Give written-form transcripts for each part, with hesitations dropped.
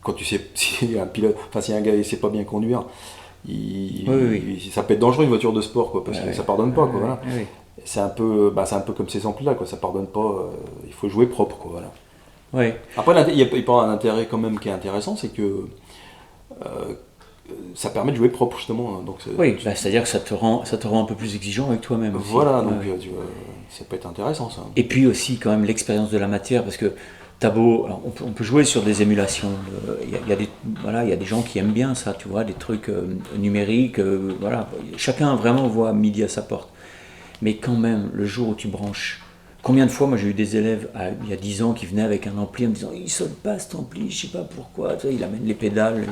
quand tu sais si un pilote, enfin si un gars il sait pas bien conduire, ça peut être dangereux une voiture de sport quoi, parce que ça pardonne pas quoi, voilà. C'est un peu comme ces amplis là quoi, ça pardonne pas, il faut jouer propre quoi, voilà. Ouais. Après il y a un intérêt quand même qui est intéressant, c'est que ça permet de jouer propre justement. Donc c'est-à-dire que ça te rend un peu plus exigeant avec toi-même aussi. Voilà, donc ça peut être intéressant ça. Et puis aussi quand même l'expérience de la matière, parce que t'as beau, alors on peut jouer sur des émulations. Il y a des gens qui aiment bien ça, tu vois, des trucs numériques. Voilà, chacun vraiment voit midi à sa porte. Mais quand même, le jour où tu branches, combien de fois moi j'ai eu des élèves il y a 10 ans qui venaient avec un ampli en me disant il sonne pas cet ampli, je sais pas pourquoi. Tu vois, il amène les pédales.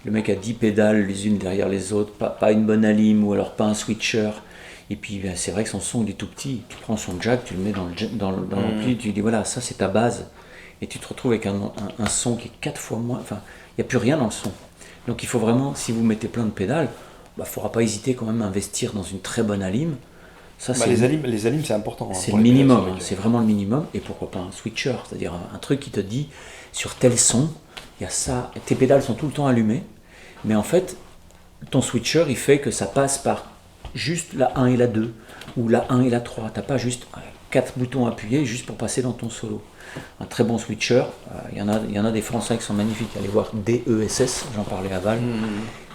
Le mec a 10 pédales les unes derrière les autres, pas une bonne alim ou alors pas un switcher. Et puis c'est vrai que son son il est tout petit. Tu prends son jack, tu le mets dans l'ampli, tu lui dis voilà, ça c'est ta base. Et tu te retrouves avec un son qui est 4 fois moins. Enfin, il n'y a plus rien dans le son. Donc il faut vraiment, si vous mettez plein de pédales, il ne faudra pas hésiter quand même à investir dans une très bonne alim. Ça, les alims c'est important. C'est le minimum, c'est vraiment le minimum. Et pourquoi pas un switcher, c'est-à-dire un truc qui te dit sur tel son, il y a ça, tes pédales sont tout le temps allumées, mais en fait, ton switcher, il fait que ça passe par juste la 1 et la 2, ou la 1 et la 3. Tu n'as pas juste 4 boutons appuyés juste pour passer dans ton solo. Un très bon switcher, il y en a des Français qui sont magnifiques. Allez voir DESS, j'en parlais à Val,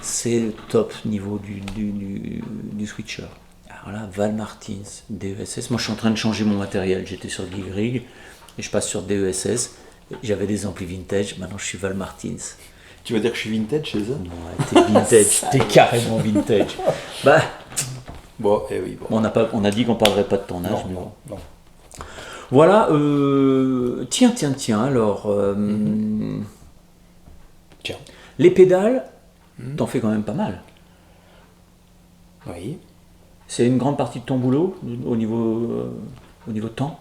c'est le top niveau du switcher. Alors là, Val Martins, DESS. Moi, je suis en train de changer mon matériel. J'étais sur Gig Rig et je passe sur DESS. J'avais des amplis vintage, maintenant je suis Val Martins. Tu vas dire que je suis vintage chez eux? Non, t'es vintage, t'es carrément vintage. Bah, bon. On a dit qu'on parlerait pas de ton âge. Non. Voilà, tiens, alors... Tiens. Les pédales, t'en fais quand même pas mal. Oui. C'est une grande partie de ton boulot, au niveau temps?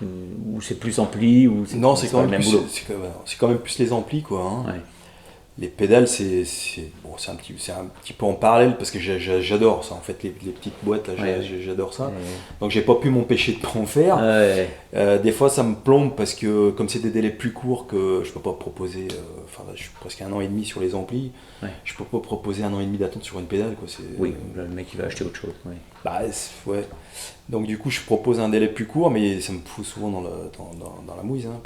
Ou c'est plus ampli ou Non, c'est quand même plus les amplis quoi. Hein. Ouais. Les pédales c'est un petit peu en parallèle parce que j'adore ça en fait, les petites boîtes là, j'adore ça. Ouais. Donc j'ai pas pu m'empêcher de pas en faire. Ouais. Des fois ça me plombe parce que comme c'est des délais plus courts que je peux pas proposer, je suis presque 1 an et demi sur les amplis, je peux pas proposer 1 an et demi d'attente sur une pédale quoi. Oui, le mec il va acheter autre chose. Oui. Bah ouais. Donc du coup je propose un délai plus court, mais ça me fout souvent dans la mouise hein,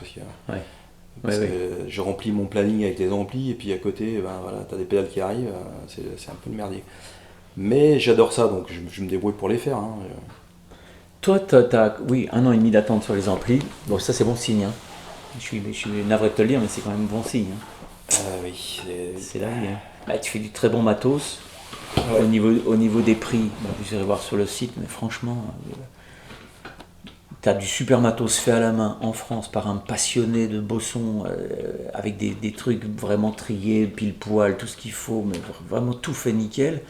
parce que je remplis mon planning avec les amplis et puis à côté t'as des pédales qui arrivent, c'est un peu le merdier. Mais j'adore ça donc je me débrouille pour les faire. Hein. Toi t'as 1 an et demi d'attente sur les amplis, bon ça c'est bon signe. Hein. Je suis navré de te le dire mais c'est quand même bon signe. Hein. Oui. C'est la vie. Hein. Bah, tu fais du très bon matos. Ouais. Au niveau des prix, vous irez voir sur le site, mais franchement, tu as du super matos fait à la main en France par un passionné de beaux sons, avec des trucs vraiment triés, pile poil, tout ce qu'il faut, mais vraiment tout fait nickel.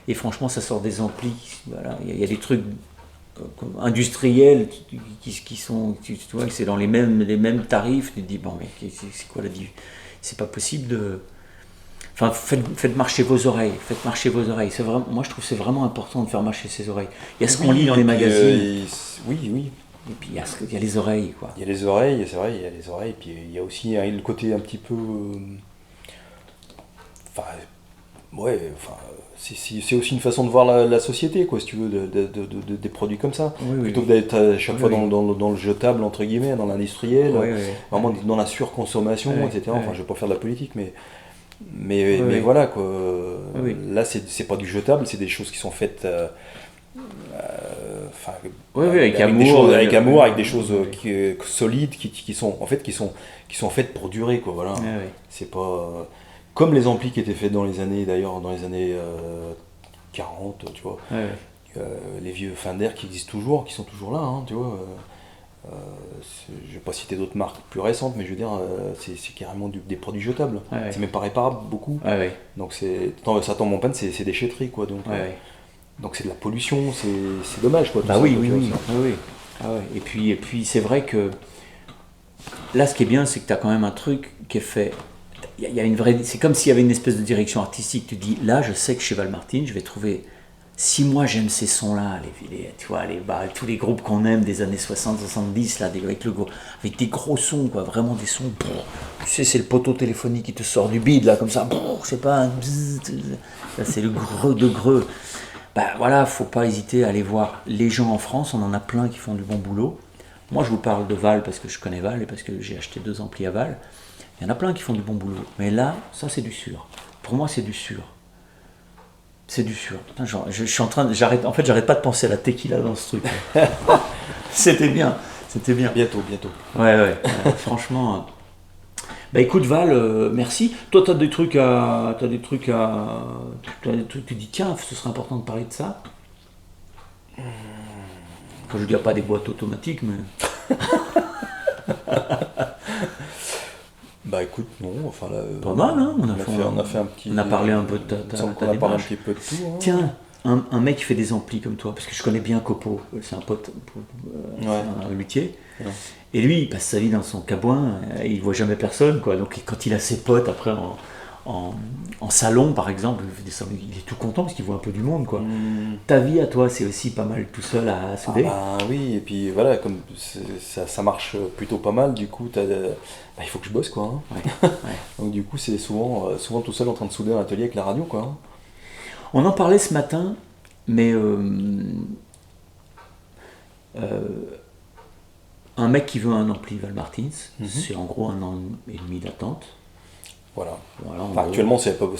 Et franchement, ça sort des amplis. Voilà. Il y a des trucs industriels qui sont, tu vois, que c'est dans les mêmes tarifs. Tu te dis, bon, mais c'est quoi la différence? C'est pas possible de. Enfin, faites marcher vos oreilles. C'est vraiment, moi, je trouve que c'est vraiment important de faire marcher ses oreilles. Il y a ce qu'on lit dans les magazines. Oui. Et puis, il y a les oreilles, quoi. Il y a les oreilles, c'est vrai, il y a les oreilles. Puis il y a aussi le côté un petit peu... c'est aussi une façon de voir la société, quoi, si tu veux, des produits comme ça. Plutôt que d'être à chaque fois dans le jetable, entre guillemets, dans l'industriel, vraiment dans la surconsommation, etc. Enfin, je vais pas faire de la politique, mais voilà quoi. Là c'est pas du jetable, c'est des choses qui sont faites avec amour, avec des choses solides qui sont faites pour durer quoi. Voilà. C'est pas comme les amplis qui étaient faits dans les années 40, tu vois. Les vieux Fender qui existent toujours, qui sont toujours là, hein, tu vois. Je vais pas citer d'autres marques plus récentes, mais je veux dire, c'est carrément des produits jetables. C'est même pas réparable beaucoup. Donc ça tombe en panne, c'est déchetterie quoi. Donc c'est de la pollution, c'est dommage quoi. Oui. Et puis c'est vrai que là, ce qui est bien, c'est que tu as quand même un truc qui est fait. Il y a une vraie. C'est comme s'il y avait une espèce de direction artistique. Tu dis là, je sais que chez Val Martin, je vais trouver si moi j'aime ces sons-là, tu vois, tous les groupes qu'on aime des années 60-70, là, avec des gros sons, quoi, vraiment des sons, tu sais, c'est le poteau téléphonique qui te sort du bide, là, comme ça, c'est pas un bzzz, là, c'est le greux de greux. Bah voilà, faut pas hésiter à aller voir les gens en France, on en a plein qui font du bon boulot. Moi je vous parle de Val parce que je connais Val et parce que j'ai acheté 2 amplis à Val. Il y en a plein qui font du bon boulot, mais là, ça c'est du sûr. Pour moi c'est du sûr. C'est du sûr. Putain, je suis en train j'arrête pas de penser à la tequila dans ce truc. C'était bien. Bientôt. Ouais, franchement. Bah écoute Val, merci. Toi t'as des trucs tu dis tiens, ce serait important de parler de ça. Enfin, je dirais pas des boîtes automatiques, mais. Bah écoute, non, enfin là. Pas mal, hein. On a fait un petit. On a parlé un peu de ta on a parlé un petit peu de tout. Hein. Tiens, un mec qui fait des amplis comme toi, parce que je connais bien Copo, c'est un pote, un luthier. Ouais. Et lui, il passe sa vie dans son cabouin, il voit jamais personne, quoi. Donc quand il a ses potes après en salon, par exemple, il est tout content parce qu'il voit un peu du monde, quoi. Ta vie à toi, c'est aussi pas mal tout seul à souder. Ah bah oui, et puis voilà, comme ça marche plutôt pas mal, du coup, il faut que je bosse, quoi. Hein. Ouais. Donc du coup, c'est souvent tout seul en train de souder dans l'atelier avec la radio, quoi. Hein. On en parlait ce matin, mais un mec qui veut un ampli Val Martins, c'est en gros 1 an et demi d'attente. Voilà enfin, actuellement, c'est pas, on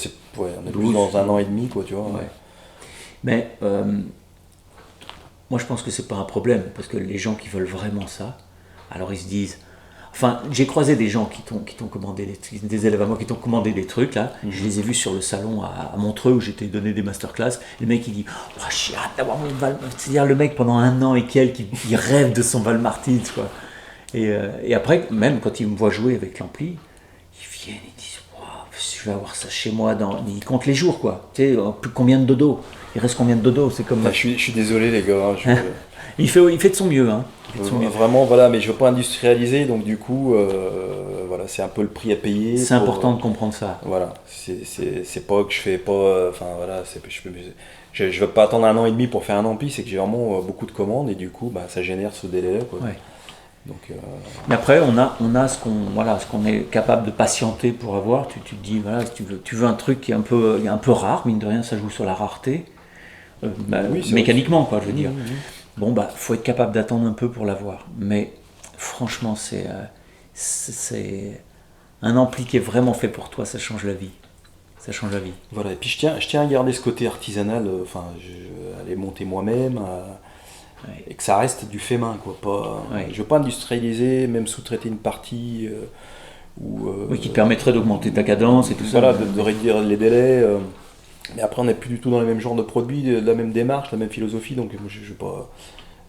est plus dans 1 an et demi, quoi, tu vois. Ouais. Mais moi, je pense que c'est pas un problème, parce que les gens qui veulent vraiment ça, alors ils se disent. Enfin, j'ai croisé des gens qui t'ont commandé des élèves à moi qui t'ont commandé des trucs là. Je les ai vus sur le salon à Montreux où j'étais donné des masterclass. Le mec il dit j'ai hâte d'avoir mon Val. C'est-à-dire le mec pendant 1 an et quelques il rêve de son Val Martins, quoi. Et après même quand il me voit jouer avec l'ampli, ils viennent ils disent je vais avoir ça chez moi ils comptent les jours, quoi. Tu sais combien de dodo. Il reste combien de dodo, c'est comme. Je suis désolé les gars. Il fait de son mieux, hein. Vraiment, voilà, mais je veux pas industrialiser, donc du coup, voilà, c'est un peu le prix à payer. C'est important de comprendre ça. Voilà, c'est pas que je fais pas, enfin voilà, je veux pas attendre 1 an et demi pour faire un ampli, c'est que j'ai vraiment beaucoup de commandes et du coup, bah, ça génère ce délai-là, quoi. Ouais. Donc, mais après, on a ce qu'on est capable de patienter pour avoir. Tu te dis, voilà, si tu veux un truc qui est un peu rare, mine de rien, ça joue sur la rareté, oui, mécaniquement, quoi, je veux dire. Bon, bah, faut être capable d'attendre un peu pour l'avoir. Mais franchement, c'est un ampli qui est vraiment fait pour toi, ça change la vie. Ça change la vie. Voilà, et puis je tiens à garder ce côté artisanal, à les monter moi-même, et que ça reste du fait main, quoi. Je veux pas industrialiser, même sous-traiter une partie. Oui, qui te permettrait d'augmenter ta cadence et tout ça. Voilà, de réduire les délais. Mais après, on n'est plus du tout dans les mêmes genres de produits, la même démarche, la même philosophie, donc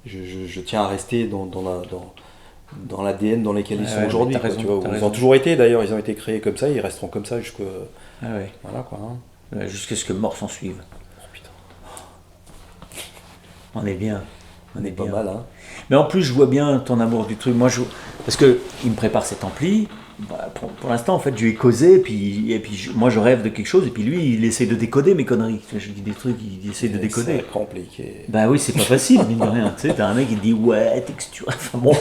je tiens à rester dans l'ADN dans lequel ils sont aujourd'hui. Ils ont toujours été, d'ailleurs, ils ont été créés comme ça, ils resteront comme ça jusqu'à. Voilà, quoi. Hein. Jusqu'à ce que mort s'en suive. Oh putain. On est bien. On est pas mal, hein. Mais en plus, je vois bien ton amour du truc. Parce qu'il me prépare cet ampli. Bah, pour l'instant, en fait, je lui ai causé, et puis moi je rêve de quelque chose, et puis lui il essaie de décoder mes conneries. Je dis des trucs, il essaie de décoder. C'est compliqué. Bah oui, c'est pas facile, mine de rien. Tu sais, t'as un mec qui te dit ouais, texture, enfin bon.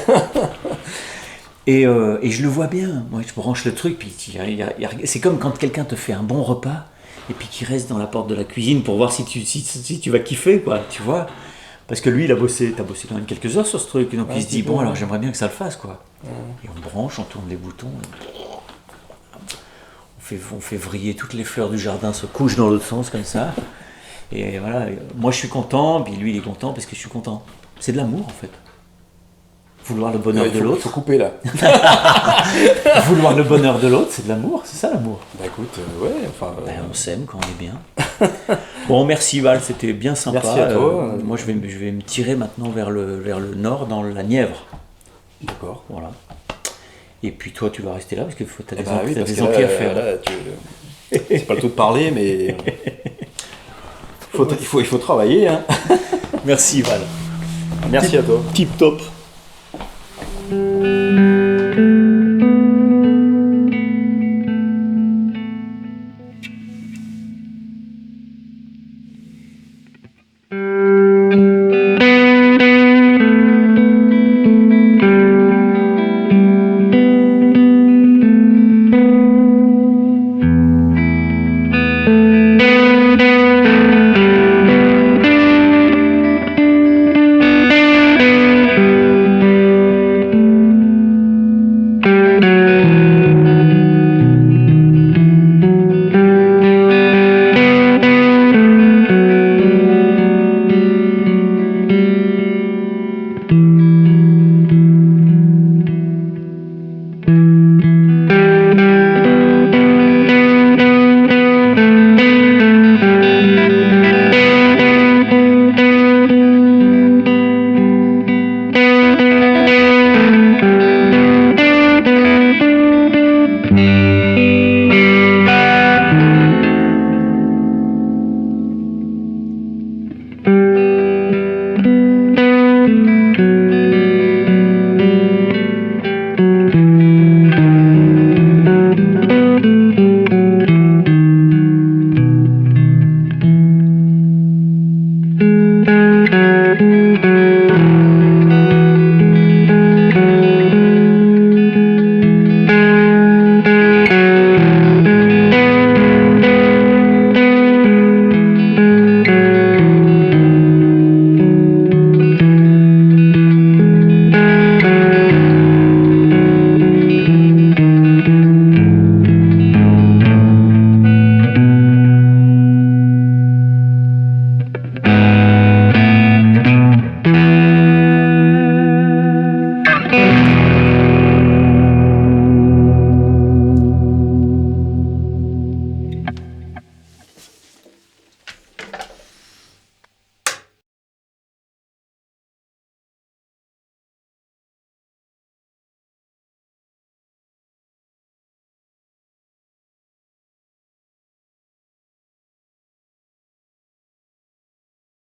Et je le vois bien. Moi, je branche le truc, puis c'est comme quand quelqu'un te fait un bon repas, et puis qu'il reste dans la porte de la cuisine pour voir si tu vas kiffer, quoi, tu vois. Parce que lui, t'as bossé quand même quelques heures sur ce truc, et donc il se dit bon, alors j'aimerais bien que ça le fasse, quoi. Et on branche, on tourne les boutons, on fait vriller toutes les fleurs du jardin, se couchent dans l'autre sens comme ça. Et voilà, moi je suis content, puis lui il est content parce que je suis content. C'est de l'amour en fait. Vouloir le bonheur de l'autre. Il faut couper là. Vouloir le bonheur de l'autre, c'est de l'amour, c'est ça l'amour. Bah écoute, ouais, enfin. On s'aime quand on est bien. Bon, merci Val, c'était bien sympa. Merci à toi. Moi je vais me tirer maintenant vers le nord, dans la Nièvre. D'accord. Voilà. Et puis toi, tu vas rester là parce que tu as des amplis à faire. Là, c'est pas le tout de parler, mais il faut travailler. Hein. Merci Val. Merci à toi. Tip top.